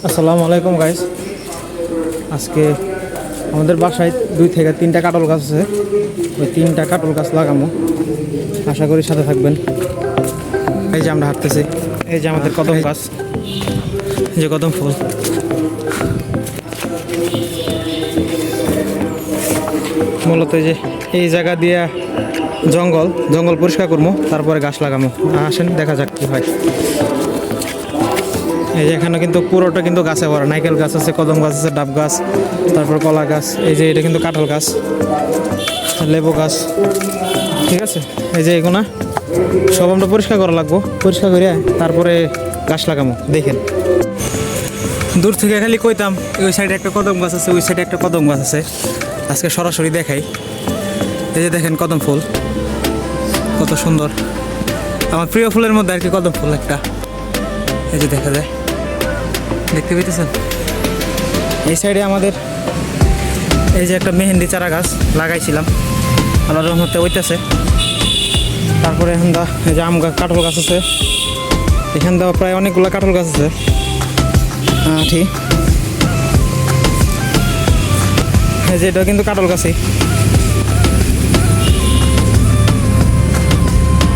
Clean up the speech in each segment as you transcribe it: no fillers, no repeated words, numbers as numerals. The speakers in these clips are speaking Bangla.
আসসালামু আলাইকুম গাইস। আজকে আমাদের বাসায় 2 থেকে 3টা কাঁঠাল গাছ আছে। ওই 3টা কাঁঠাল গাছ লাগামো, আশা করি সাথে থাকবেন। এই যে আমরা হাঁটতেছি, এই যে আমাদের কদম গাছ, এই যে কদম ফুল। মূলত এই জায়গা দিয়ে জঙ্গল পরিষ্কার করবো, তারপরে গাছ লাগামো। আসেন দেখা যাক কি হয়। এই যে এখানে কিন্তু পুরোটা কিন্তু গাছে ভরা, নাইকেল গাছ আছে, কদম গাছ আছে, ডাব গাছ, তারপর কলা গাছ। এই যে এটা কিন্তু কাঁঠাল গাছ, লেবু গাছ, ঠিক আছে। এই যে এগুলো সব আমরা পরিষ্কার করা লাগবো, পরিষ্কার করে তারপরে গাছ লাগামো। দেখেন দূর থেকে খালি কইতাম ওই সাইডে একটা কদম গাছ আছে, ওই সাইডে একটা কদম গাছ আছে। আজকে সরাসরি দেখাই। এই যে দেখেন কদম ফুল কত সুন্দর, আমার প্রিয় ফুলের মধ্যে আর কি কদম ফুল একটা। এই যে দেখা যায়, দেখতে পেতেছেন। এই সাইডে আমাদের এই যে একটা মেহেন্দি চারা গাছ লাগাইছিলাম, আল্লাহর রহমতে হইতেছে। তারপরে এখন এই যে আম গাছ, কাঁঠাল গাছ আছে। এখান দেওয়া প্রায় অনেকগুলো কাঁঠাল গাছ আছে। ঠিক, এই যে এটা কিন্তু কাঁঠাল গাছই,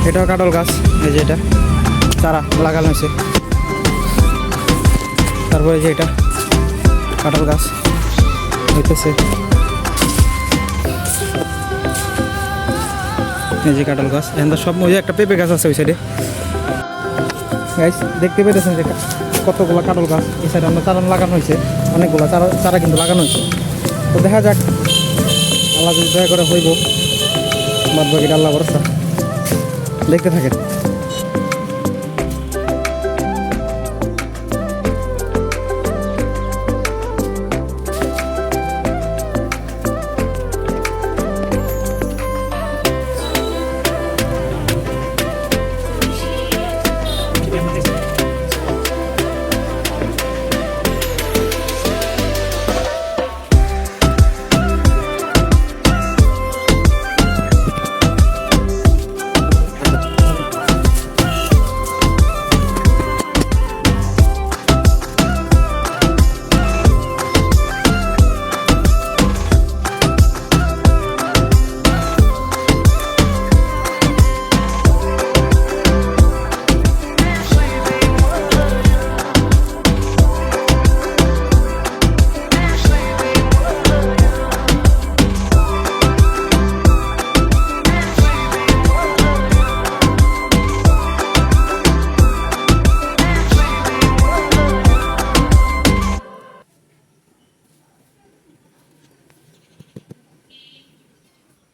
এটাও কাঁঠাল গাছ। এই যে এটা চারা লাগানো হয়েছে। তারপরে যে এটা কাঁঠাল গাছ হইতেছে, এই যে কাঁঠাল গাছ। এখান সব ওই যে একটা পেঁপে গাছ আছে ওই সাইডে। গাইস দেখতে পেতেছেন যে কতগুলো কাঁঠাল গাছ এই সাইডে আমরা চারা লাগানো হয়েছে, অনেকগুলো চারা কিন্তু লাগানো হয়েছে। তো দেখা যাক, আল্লাহ যদি দয়া করে হইব, বাদ বাকিটা আল্লাহ ভরসা। দেখতে থাকেন।